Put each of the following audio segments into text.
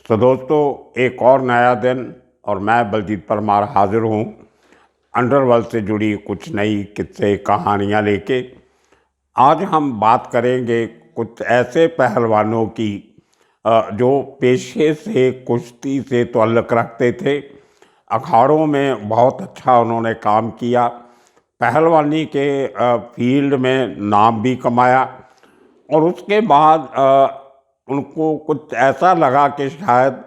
तो दोस्तों, एक और नया दिन और मैं बलजीत परमार हाजिर हूँ अंडरवर्ल्ड से जुड़ी कुछ नई किस्से कहानियाँ लेके। आज हम बात करेंगे कुछ ऐसे पहलवानों की जो पेशे से कुश्ती से ताल्लुक़ रखते थे। अखाड़ों में बहुत अच्छा उन्होंने काम किया, पहलवानी के फील्ड में नाम भी कमाया और उसके बाद उनको कुछ ऐसा लगा कि शायद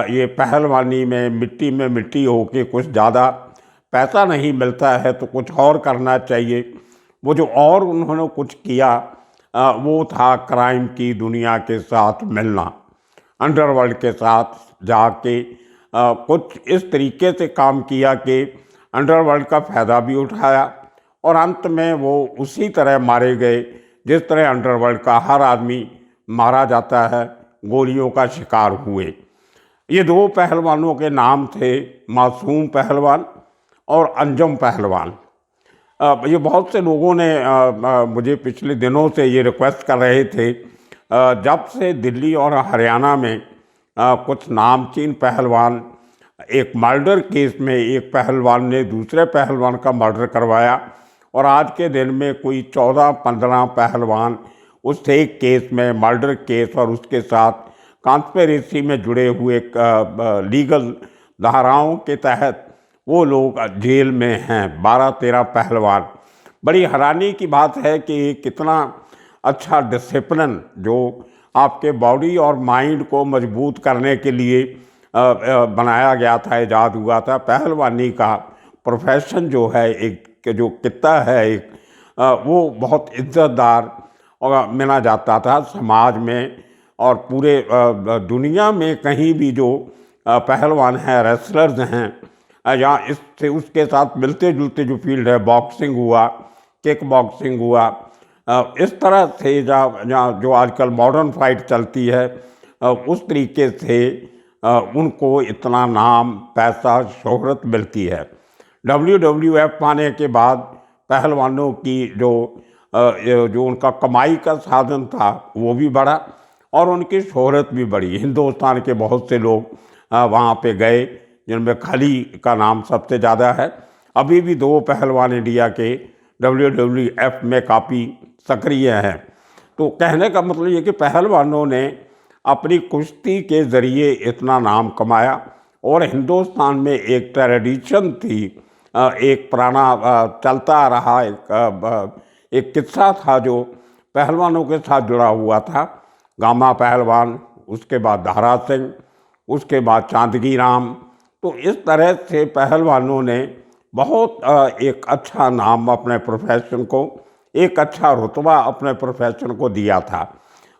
ये पहलवानी में मिट्टी होके कुछ ज़्यादा पैसा नहीं मिलता है तो कुछ और करना चाहिए। वो जो और उन्होंने कुछ किया वो था क्राइम की दुनिया के साथ मिलना, अंडरवर्ल्ड के साथ जाके कुछ इस तरीके से काम किया कि अंडरवर्ल्ड का फ़ायदा भी उठाया और अंत में वो उसी तरह मारे गए जिस तरह अंडरवर्ल्ड का हर आदमी मारा जाता है, गोलियों का शिकार हुए। ये दो पहलवानों के नाम थे, मासूम पहलवान और अंजुम पहलवान। ये बहुत से लोगों ने मुझे पिछले दिनों से ये रिक्वेस्ट कर रहे थे, जब से दिल्ली और हरियाणा में कुछ नामचीन पहलवान, एक मर्डर केस में एक पहलवान ने दूसरे पहलवान का मर्डर करवाया और आज के दिन में कोई 14-15 पहलवान उस एक केस में, मर्डर केस और उसके साथ कॉन्स्पिरेसी में जुड़े हुए लीगल धाराओं के तहत वो लोग जेल में हैं, 12-13 पहलवान। बड़ी हैरानी की बात है कि कितना अच्छा डिसिप्लिन जो आपके बॉडी और माइंड को मजबूत करने के लिए बनाया गया था, ईजाद हुआ था। पहलवानी का प्रोफेशन जो है, एक जो कित्ता है एक, वो बहुत इज्जतदार और माना जाता था समाज में और पूरे दुनिया में। कहीं भी जो पहलवान हैं, रेसलर्स हैं, या इससे उसके साथ मिलते जुलते जो फील्ड है, बॉक्सिंग हुआ, किक बॉक्सिंग हुआ, इस तरह से जहाँ जो आजकल मॉडर्न फाइट चलती है, उस तरीके से उनको इतना नाम, पैसा, शोहरत मिलती है। WWF आने के बाद पहलवानों की जो उनका कमाई का साधन था वो भी बढ़ा और उनकी शोहरत भी बढ़ी। हिंदुस्तान के बहुत से लोग वहाँ पे गए, जिनमें खली का नाम सबसे ज़्यादा है। अभी भी 2 पहलवान इंडिया के WWF में काफ़ी सक्रिय हैं। तो कहने का मतलब ये कि पहलवानों ने अपनी कुश्ती के ज़रिए इतना नाम कमाया और हिंदुस्तान में एक ट्रेडिशन थी, एक पुराना चलता आ रहा एक किस्सा था जो पहलवानों के साथ जुड़ा हुआ था। गामा पहलवान, उसके बाद दारा सिंह, उसके बाद चांदगी राम। तो इस तरह से पहलवानों ने बहुत एक अच्छा नाम अपने प्रोफेशन को, एक अच्छा रुतबा अपने प्रोफेशन को दिया था।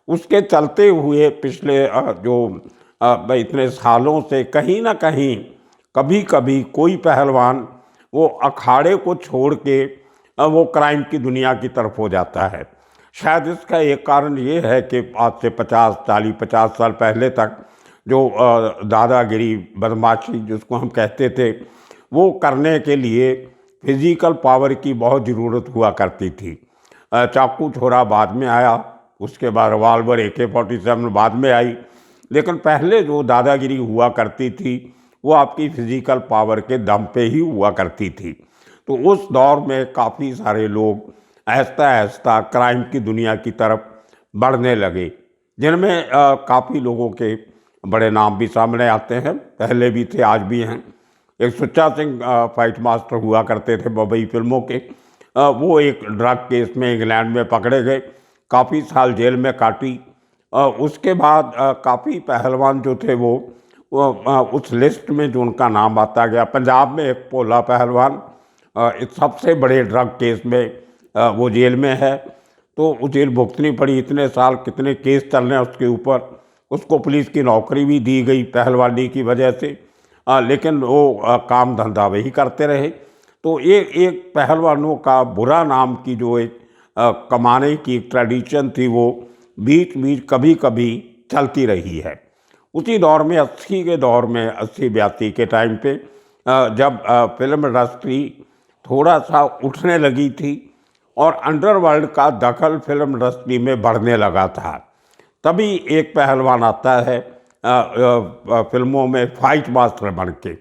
उसके चलते हुए पिछले इतने सालों से कहीं ना कहीं कभी कभी कोई पहलवान वो अखाड़े को छोड़ के वो क्राइम की दुनिया की तरफ हो जाता है। शायद इसका एक कारण ये है कि आज से 50 साल पहले तक जो दादागिरी, बदमाशी जिसको हम कहते थे, वो करने के लिए फिज़िकल पावर की बहुत ज़रूरत हुआ करती थी। चाकू छोरा बाद में आया, उसके बाद रिवाल्वर AK-47 बाद में आई, लेकिन पहले जो दादागिरी हुआ करती थी वो आपकी फिज़िकल पावर के दम पे ही हुआ करती थी। तो उस दौर में काफ़ी सारे लोग आहिस्ता आहिस्ता क्राइम की दुनिया की तरफ बढ़ने लगे, जिनमें काफ़ी लोगों के बड़े नाम भी सामने आते हैं, पहले भी थे, आज भी हैं। एक सुच्चा सिंह फाइट मास्टर हुआ करते थे बम्बई फिल्मों के, वो एक ड्रग केस में इंग्लैंड में पकड़े गए, काफ़ी साल जेल में काटी। उसके बाद काफ़ी पहलवान जो थे वो उस लिस्ट में जो उनका नाम आता गया। पंजाब में एक भोला पहलवान इस सबसे बड़े ड्रग केस में वो जेल में है, तो वो जेल भुगतनी पड़ी। इतने साल कितने केस चल रहे हैं उसके ऊपर, उसको पुलिस की नौकरी भी दी गई पहलवानी की वजह से, लेकिन वो काम धंधा वही करते रहे। तो ये एक पहलवानों का बुरा नाम की जो एक कमाने की एक ट्रेडिशन थी वो बीच बीच कभी कभी चलती रही है। उसी दौर में 80 के दौर में 80-82 के टाइम पे जब फिल्म इंडस्ट्री थोड़ा सा उठने लगी थी और अंडरवर्ल्ड का दखल फिल्म इंडस्ट्री में बढ़ने लगा था, तभी एक पहलवान आता है फिल्मों में फाइट मास्टर बन के।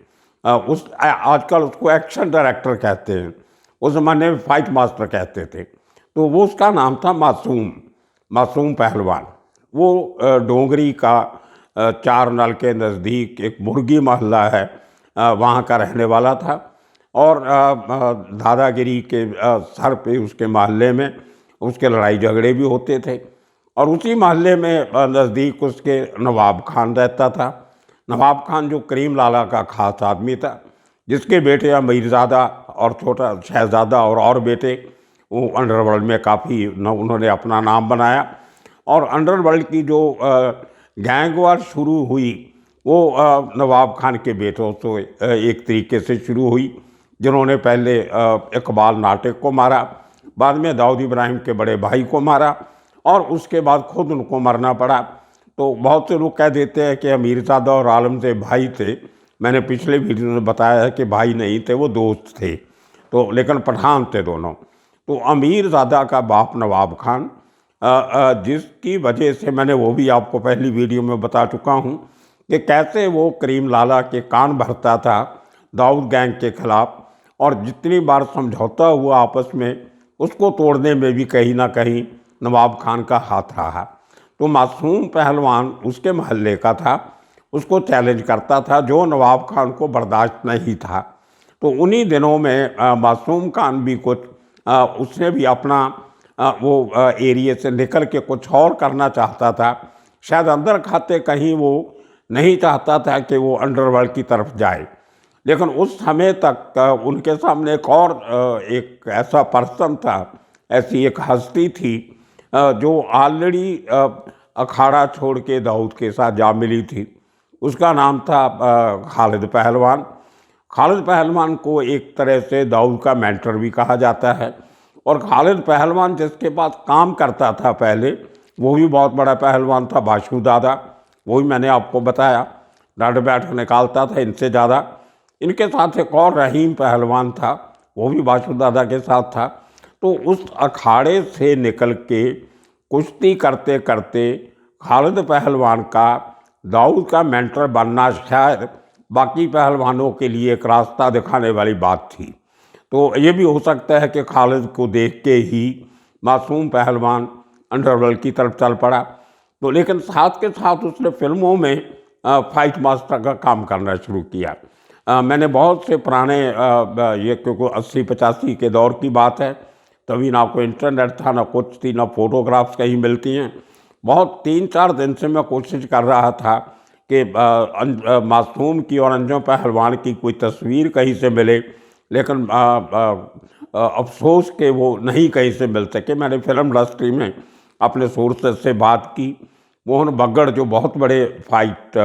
आजकल उसको एक्शन डायरेक्टर कहते हैं, उस ज़माने में फाइट मास्टर कहते थे। तो वो उसका नाम था मासूम पहलवान। वो डोंगरी का चार नल के नज़दीक एक मुर्गी मोहल्ला है, वहाँ का रहने वाला था। और दादागिरी के सर पे उसके मोहल्ले में उसके लड़ाई झगड़े भी होते थे। और उसी मोहल्ले में नज़दीक उसके नवाब खान रहता था। नवाब खान जो करीम लाला का ख़ास आदमी था, जिसके बेटे अमीरज़ादा और छोटा शहज़ादा और बेटे वो अंडरवर्ल्ड में काफ़ी उन्होंने अपना नाम बनाया। और अंडरवर्ल्ड की जो गैंग वार शुरू हुई वो नवाब खान के बेटों से एक तरीके से शुरू हुई, जिन्होंने पहले इकबाल नाटक को मारा, बाद में दाऊद इब्राहिम के बड़े भाई को मारा और उसके बाद खुद उनको मरना पड़ा। तो बहुत से लोग कह देते हैं कि अमीरज़ादा और आलमज़ेब भाई थे। मैंने पिछले वीडियो में बताया है कि भाई नहीं थे, वो दोस्त थे, तो लेकिन पठान थे दोनों। तो अमीरज़ादा का बाप नवाब खान, जिसकी वजह से मैंने वो भी आपको पहली वीडियो में बता चुका हूँ कि कैसे वो करीम लाला के कान भरता था दाऊद गैंग के ख़िलाफ़, और जितनी बार समझौता हुआ आपस में, उसको तोड़ने में भी कहीं ना कहीं नवाब खान का हाथ रहा। तो मासूम पहलवान उसके महल्ले का था, उसको चैलेंज करता था, जो नवाब खान को बर्दाश्त नहीं था। तो उन्हीं दिनों में मासूम खान भी कुछ उसने भी अपना वो एरिए से निकल के कुछ और करना चाहता था। शायद अंदर खाते कहीं वो नहीं चाहता था कि वो अंडरवर्ल्ड की तरफ जाए। लेकिन उस समय तक उनके सामने एक और एक ऐसा पर्सन था, ऐसी एक हस्ती थी जो ऑलरेडी अखाड़ा छोड़ के दाऊद के साथ जा मिली थी। उसका नाम था खालिद पहलवान। खालिद पहलवान को एक तरह से दाऊद का मेंटर भी कहा जाता है। और खालिद पहलवान जिसके पास काम करता था पहले, वो भी बहुत बड़ा पहलवान था, बाशु दादा। वो भी मैंने आपको बताया, डांट बैठ निकालता था इनसे ज़्यादा। इनके साथ एक और रहीम पहलवान था, वो भी बाशु दादा के साथ था। तो उस अखाड़े से निकल के कुश्ती करते करते खालिद पहलवान का दाऊद का मेंटर बनना शायद बाकी पहलवानों के लिए एक रास्ता दिखाने वाली बात थी। तो ये भी हो सकता है कि खालिद को देख के ही मासूम पहलवान अंडरवर्ल्ड की तरफ चल पड़ा। तो लेकिन साथ के साथ उसने फिल्मों में फाइट मास्टर का काम करना शुरू किया। मैंने बहुत से पुराने ये क्योंकि 80-85 के दौर की बात है, तभी ना कोई इंटरनेट था, ना कुछ थी, ना फोटोग्राफ्स कहीं मिलती हैं। बहुत 3-4 दिन से मैं कोशिश कर रहा था कि मासूम की और अंजुम पहलवान की कोई तस्वीर कहीं से मिले, लेकिन अफसोस कि वो नहीं कहीं से मिल सके। मैंने फिल्म इंडस्ट्री में अपने सोर्सेज से बात की। मोहन बग्गड़ जो बहुत बड़े फाइट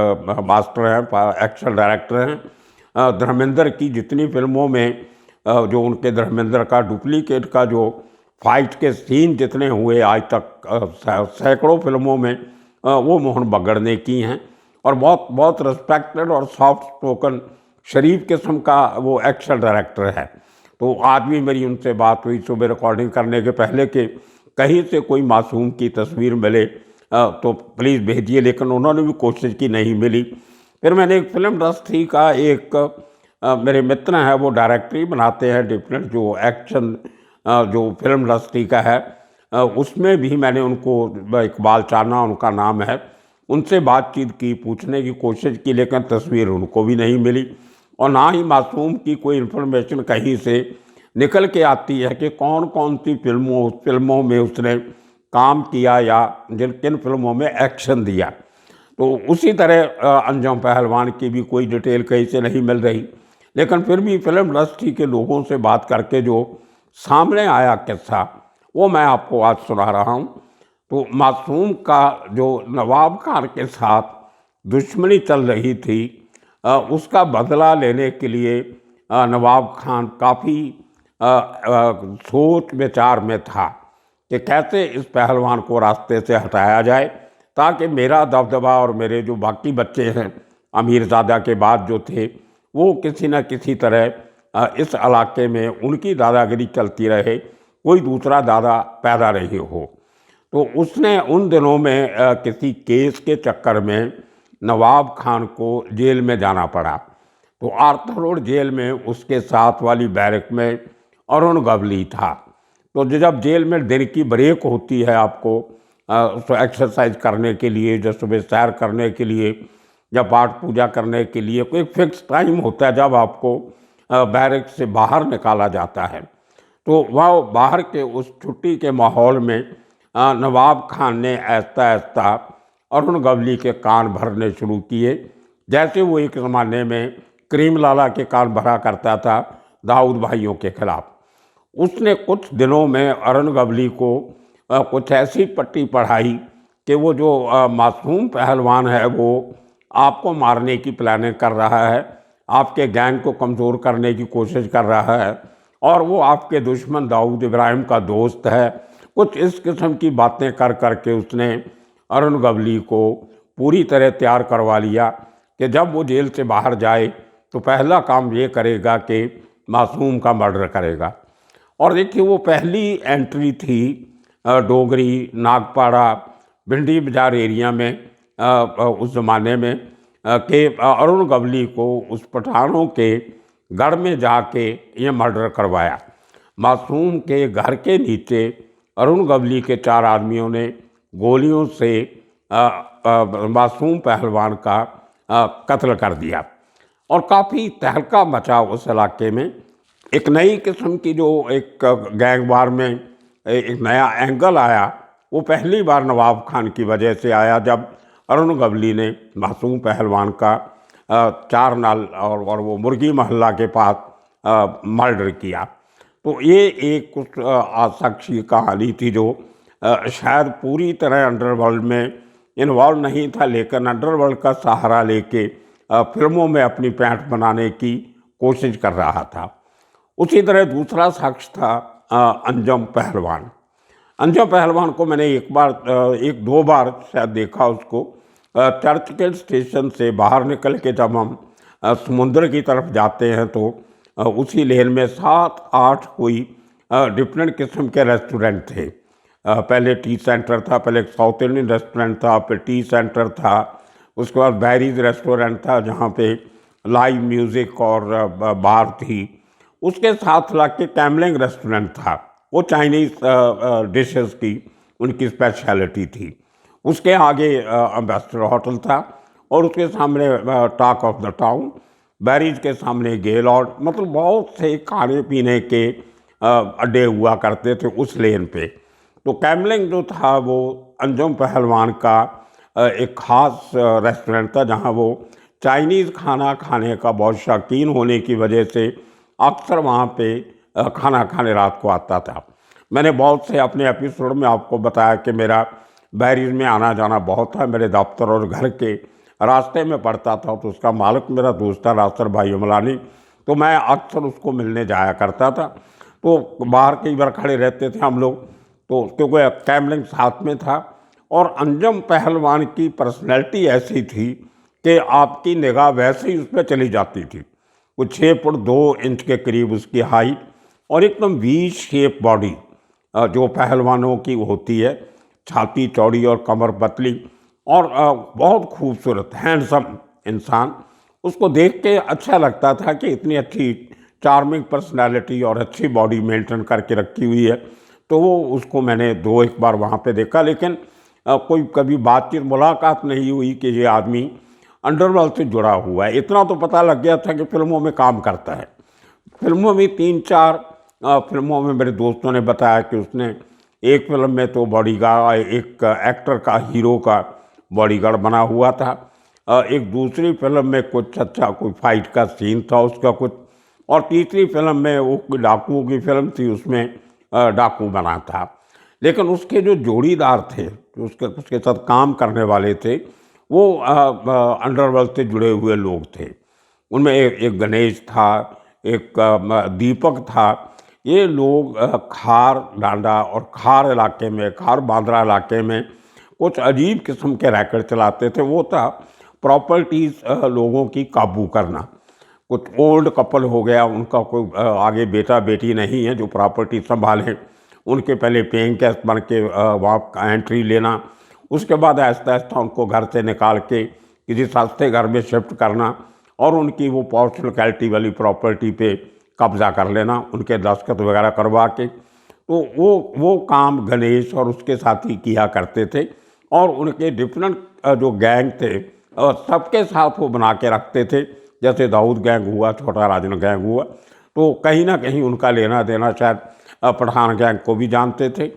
मास्टर हैं, एक्शन डायरेक्टर हैं, धर्मेंद्र की जितनी फिल्मों में जो उनके धर्मेंद्र का डुप्लीकेट का जो फाइट के सीन जितने हुए आज तक सैकड़ों फिल्मों में, वो मोहन बग्गड़ ने की हैं। और बहुत बहुत रिस्पेक्टेड और सॉफ्ट स्पोकन शरीफ किस्म का वो एक्शन डायरेक्टर है। तो आज भी मेरी उनसे बात हुई सुबह रिकॉर्डिंग करने के पहले कि कहीं से कोई मासूम की तस्वीर मिले तो प्लीज़ भेजिए, लेकिन उन्होंने भी कोशिश की, नहीं मिली। फिर मैंने एक फिल्म इंडस्ट्री का एक मेरे मित्र हैं, वो डायरेक्टरी बनाते हैं डिफरेंट जो एक्शन जो फिल्म इंडस्ट्री का है, उसमें भी मैंने उनको, इकबाल चाना उनका नाम है, उनसे बातचीत की, पूछने की कोशिश की, लेकिन तस्वीर उनको भी नहीं मिली। और ना ही मासूम की कोई इन्फॉर्मेशन कहीं से निकल के आती है कि कौन कौन सी फिल्मों में उसने काम किया या जिन किन फिल्मों में एक्शन दिया। तो उसी तरह अंजुम पहलवान की भी कोई डिटेल कहीं से नहीं मिल रही। लेकिन फिर भी फिल्म इंडस्ट्री के लोगों से बात करके जो सामने आया किस्सा, वो मैं आपको आज सुना रहा हूँ। तो मासूम का जो नवाब खान के साथ दुश्मनी चल रही थी, उसका बदला लेने के लिए नवाब खान काफ़ी सोच विचार में था कि कैसे इस पहलवान को रास्ते से हटाया जाए, ताकि मेरा दबदबा और मेरे जो बाकी बच्चे हैं अमीरज़ादा के बाद जो थे, वो किसी न किसी तरह इस इलाके में उनकी दादागिरी चलती रहे, कोई दूसरा दादा पैदा नहीं हो। तो उसने उन दिनों में किसी केस के चक्कर में नवाब खान को जेल में जाना पड़ा। तो आर्थर रोड जेल में उसके साथ वाली बैरक में अरुण गवली था। तो जब जेल में दिन की ब्रेक होती है आपको उसको एक्सरसाइज करने के लिए, जो सुबह सैर करने के लिए या पाठ पूजा करने के लिए, कोई फिक्स टाइम होता है जब आपको बैरक से बाहर निकाला जाता है। तो वह बाहर के उस छुट्टी के माहौल में नवाब खान ने ऐसा ऐसा अरुण गवली के कान भरने शुरू किए, जैसे वो एक ज़माने में करीम लाला के कान भरा करता था दाऊद भाइयों के खिलाफ। उसने कुछ दिनों में अरुण गवली को कुछ ऐसी पट्टी पढ़ाई कि वो जो मासूम पहलवान है वो आपको मारने की प्लानिंग कर रहा है, आपके गैंग को कमज़ोर करने की कोशिश कर रहा है और वो आपके दुश्मन दाऊद इब्राहिम का दोस्त है। कुछ इस किस्म की बातें कर कर के उसने अरुण गवली को पूरी तरह तैयार करवा लिया कि जब वो जेल से बाहर जाए तो पहला काम ये करेगा कि मासूम का मर्डर करेगा। और देखिए वो पहली एंट्री थी डोगरी, नागपाड़ा, भिंडी बाजार एरिया में उस ज़माने में कि अरुण गवली को उस पठानों के गढ़ में जाके ये मर्डर करवाया। मासूम के घर के नीचे अरुण गवली के 4 आदमियों ने गोलियों से मासूम पहलवान का कत्ल कर दिया और काफ़ी तहलका मचा उस इलाके में। एक नई किस्म की जो एक गैंगवार में एक नया एंगल आया, वो पहली बार नवाब खान की वजह से आया जब अरुण गवली ने मासूम पहलवान का 4 नाल और वो मुर्गी महल्ला के पास मर्डर किया। तो ये एक उस आशक्शी कहानी थी जो शायद पूरी तरह अंडरवर्ल्ड में इन्वॉल्व नहीं था, लेकिन अंडरवर्ल्ड का सहारा लेके फिल्मों में अपनी पैंठ बनाने की कोशिश कर रहा था। उसी तरह दूसरा शख्स था अंजम पहलवान। अंजम पहलवान को मैंने एक दो बार शायद देखा उसको। चर्च के स्टेशन से बाहर निकल के जब हम समुद्र की तरफ जाते हैं तो उसी लेन में 7-8 कोई डिफरेंट किस्म के रेस्टोरेंट थे। पहले टी सेंटर था, पहले एक साउथ इंडियन रेस्टोरेंट था, फिर टी सेंटर था, उसके बाद बैरीज रेस्टोरेंट था जहाँ पे लाइव म्यूज़िक और बार थी। उसके साथ लग के कैमलिंग रेस्टोरेंट था, वो चाइनीज़ डिशेस की उनकी स्पेशलिटी थी। उसके आगे एम्बेसडर होटल था और उसके सामने talk of the town, berries के सामने गेलॉर्ड, मतलब बहुत से खाने पीने के अड्डे हुआ करते थे उस लेन पे। तो कैमलिंग जो था वो अंजुम पहलवान का एक ख़ास रेस्टोरेंट था जहाँ वो चाइनीज़ खाना खाने का बहुत शौकीन होने की वजह से अक्सर वहाँ पे खाना खाने रात को आता था। मैंने बहुत से अपने एपिसोड में आपको बताया कि मेरा बैरीज में आना जाना बहुत था, मेरे दफ्तर और घर के रास्ते में पड़ता था। तो उसका मालिक मेरा दोस्त था नासिर भाई अमलानी, तो मैं अक्सर उसको मिलने जाया करता था। तो बाहर कई बार खड़े रहते थे हम लोग, तो क्योंकि कैमलिंग साथ में था। और अंजम पहलवान की पर्सनैलिटी ऐसी थी कि आपकी निगाह वैसे ही उस पर चली जाती थी। कुछ 6 फुट 2 इंच के करीब उसकी हाइट और एकदम वी शेप बॉडी जो पहलवानों की होती है, छाती चौड़ी और कमर पतली और बहुत खूबसूरत हैंडसम इंसान। उसको देख के अच्छा लगता था कि इतनी अच्छी चार्मिंग पर्सनालिटी और अच्छी बॉडी मेंटेन करके रखी हुई है। तो वो उसको मैंने 2-1 बार वहाँ पे देखा, लेकिन कोई कभी बातचीत मुलाकात नहीं हुई कि ये आदमी अंडरवर्ल्ड से जुड़ा हुआ है। इतना तो पता लग गया था कि फिल्मों में काम करता है। फिल्मों में 3-4 फिल्मों में मेरे दोस्तों ने बताया कि उसने एक फिल्म में तो बॉडीगार्ड, एक एक्टर का, हीरो का बॉडीगार्ड बना हुआ था। एक दूसरी फिल्म में कुछ अच्छा कोई फाइट का सीन था उसका कुछ, और तीसरी फिल्म में वो कोई डाकुओं की फिल्म थी, उसमें डाकू बना था। लेकिन उसके जो जोड़ीदार थे, जो उसके साथ काम करने वाले थे, वो अंडरवर्ल्ड से जुड़े हुए लोग थे। उनमें एक गणेश था, एक दीपक था। ये लोग खार डांडा और खार इलाके में, खार बांद्रा इलाके में कुछ अजीब किस्म के रैकेट चलाते थे। वो था प्रॉपर्टीज़ लोगों की काबू करना। कुछ ओल्ड कपल हो गया, उनका कोई आगे बेटा बेटी नहीं है जो प्रॉपर्टी संभालें, उनके पहले पेइंग गेस्ट बन के वहाँ एंट्री लेना, उसके बाद आहिस्ता आहिस्ता उनको घर से निकाल के किसी सस्ते घर में शिफ्ट करना और उनकी वो पॉश लोकेलिटी वाली प्रॉपर्टी पे कब्जा कर लेना, उनके दस्तखत वगैरह करवा के। तो वो काम गणेश और उसके साथी किया करते थे और उनके डिफरेंट जो गैंग थे सबके साथ वो बना के रखते थे। जैसे दाऊद गैंग हुआ, छोटा राजन गैंग हुआ, तो कहीं ना कहीं उनका लेना देना शायद पठान गैंग को भी जानते थे।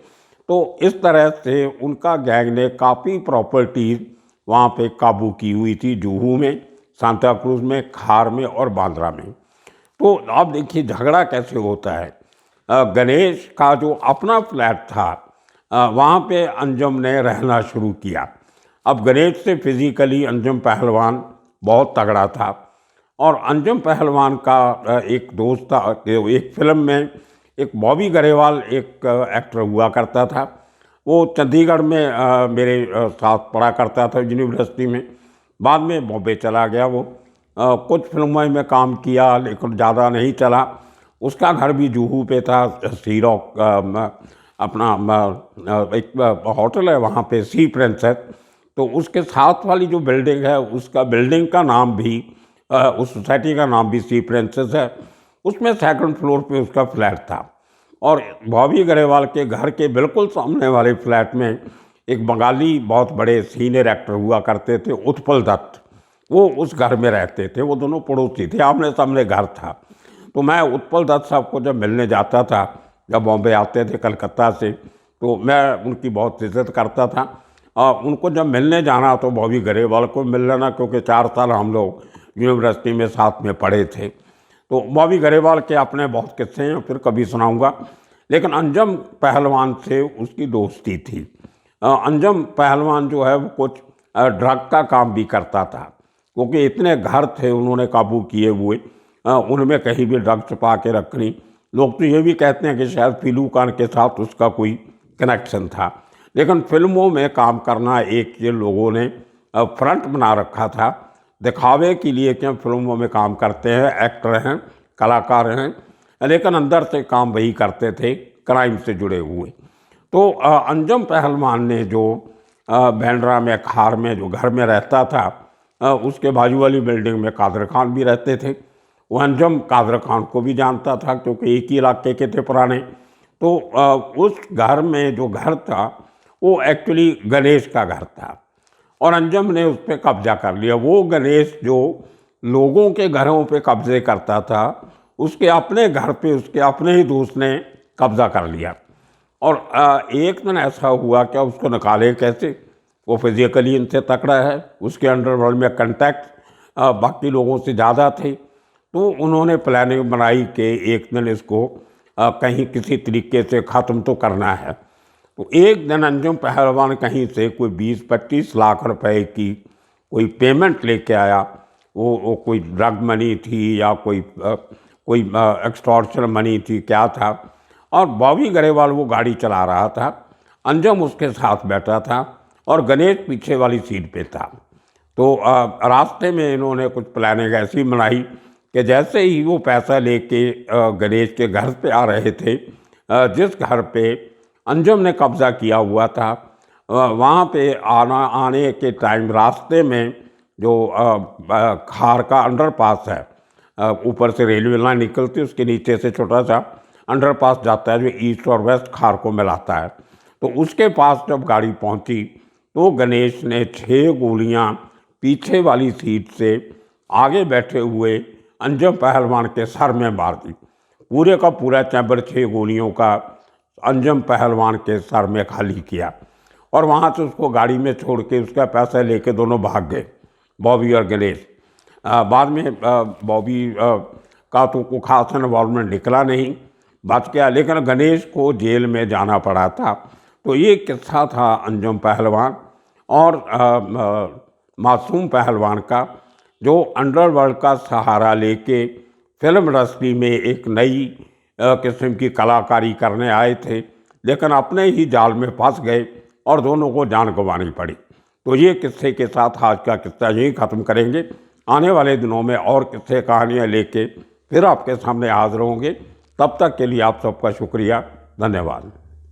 तो इस तरह से उनका गैंग ने काफ़ी प्रॉपर्टीज़ वहाँ पे काबू की हुई थी, जुहू में, सांता क्रूज में, खार में और बांद्रा में। तो आप देखिए झगड़ा कैसे होता है। गणेश का जो अपना फ्लैट था वहाँ पे अंजुम ने रहना शुरू किया। अब गणेश से फिज़िकली अंजुम पहलवान बहुत तगड़ा था और अंजुम पहलवान का एक दोस्त था। एक फिल्म में एक बॉबी गरेवाल एक एक्टर हुआ करता था, वो चंडीगढ़ में मेरे साथ पढ़ा करता था यूनिवर्सिटी में। बाद में बॉम्बे चला गया वो, कुछ फिल्मों में काम किया लेकिन ज़्यादा नहीं चला। उसका घर भी जुहू पे था, सी रॉक अपना एक होटल है वहाँ पे, सी प्रिंसेस। तो उसके साथ वाली जो बिल्डिंग है उसका बिल्डिंग का नाम भी उस सोसाइटी का नाम भी सी प्रिंसेस है। उसमें सेकंड फ्लोर पे उसका फ्लैट था और बॉबी गरेवाल के घर के बिल्कुल सामने वाले फ्लैट में एक बंगाली बहुत बड़े सीनियर एक्टर हुआ करते थे, उत्पल दत्त, वो उस घर में रहते थे। वो दोनों पड़ोसी थे, आमने सामने घर था। तो मैं उत्पल दत्त साहब को जब मिलने जाता था, जब बॉम्बे आते थे कलकत्ता से, तो मैं उनकी बहुत इज्जत करता था। और उनको जब मिलने जाना तो बॉबी गरेवाल को मिल लेना, क्योंकि 4 साल हम लोग यूनिवर्सिटी में साथ में पढ़े थे। तो बॉबी गरेवाल के अपने बहुत किस्से हैं, फिर कभी सुनाऊंगा। लेकिन अंजुम पहलवान से उसकी दोस्ती थी। अंजुम पहलवान जो है वो कुछ ड्रग का काम भी करता था, क्योंकि इतने घर थे उन्होंने काबू किए हुए, उनमें कहीं भी ड्रग छुपा के रखनी। लोग तो ये भी कहते हैं कि शायद फीलू खान के साथ उसका कोई कनेक्शन था। लेकिन फिल्मों में काम करना एक ये लोगों ने फ्रंट बना रखा था, दिखावे के लिए कि हम फिल्मों में काम करते हैं, एक्टर हैं, कलाकार हैं, लेकिन अंदर से काम वही करते थे, क्राइम से जुड़े हुए। तो अंजुम पहलवान ने जो बैंड्रा में, खार में जो घर में रहता था, उसके बाजू वाली बिल्डिंग में कादर खान भी रहते थे। वो अंजुम कादर खान को भी जानता था, क्योंकि एक ही इलाके के थे पुराने। तो उस घर में जो घर था वो एक्चुअली गणेश का घर था और अंजुम ने उस पर कब्जा कर लिया। वो गणेश जो लोगों के घरों पे कब्जे करता था, उसके अपने घर पे उसके अपने ही दोस्त ने कब्जा कर लिया। और एक दिन ऐसा हुआ कि उसको निकाले कैसे, वो फिजिकली इनसे तकड़ा है, उसके अंडरवर्ल्ड में कंटैक्ट बाकी लोगों से ज़्यादा थे। तो उन्होंने प्लानिंग बनाई कि एक दिन इसको कहीं किसी तरीके से ख़त्म तो करना है। तो एक दिन अंजुम पहलवान कहीं से कोई 20-25 लाख रुपए की कोई पेमेंट लेके आया। वो कोई ड्रग मनी थी या कोई एक्सटॉर्शन मनी थी, क्या था। और बॉबी गरेवाल वो गाड़ी चला रहा था, अंजुम उसके साथ बैठा था और गणेश पीछे वाली सीट पे था। तो रास्ते में इन्होंने कुछ प्लानिंग ऐसी बनाई कि जैसे ही वो पैसा लेके गणेश के घर पे आ रहे थे, जिस घर पे अंजुम ने कब्जा किया हुआ था, वहाँ पे आने के टाइम रास्ते में जो खार का अंडरपास है, ऊपर से रेलवे लाइन निकलती है, उसके नीचे से छोटा सा अंडरपास जाता है जो ईस्ट और वेस्ट खार को मिलाता है। तो उसके पास जब गाड़ी पहुंची तो गणेश ने 6 गोलियां पीछे वाली सीट से आगे बैठे हुए अंजुम पहलवान के सर में मार दी। पूरे का पूरा चैम्बर 6 गोलियों का अंजुम पहलवान के सर में खाली किया और वहाँ से उसको गाड़ी में छोड़ के उसका पैसा लेके दोनों भाग गए, बॉबी और गणेश। बाद में बॉबी का तो कोई खास इन्वॉल्वमेंट निकला नहीं, बच गया, लेकिन गणेश को जेल में जाना पड़ा था। तो ये किस्सा था अंजुम पहलवान और मासूम पहलवान का, जो अंडरवर्ल्ड का सहारा लेके फिल्म इंडस्ट्री में एक नई किस्म की कलाकारी करने आए थे, लेकिन अपने ही जाल में फंस गए और दोनों को जान गंवानी पड़ी। तो ये किस्से के साथ आज का किस्सा यही ख़त्म करेंगे। आने वाले दिनों में और किस्से कहानियाँ लेके फिर आपके सामने हाजिर होंगे। तब तक के लिए आप सबका शुक्रिया, धन्यवाद।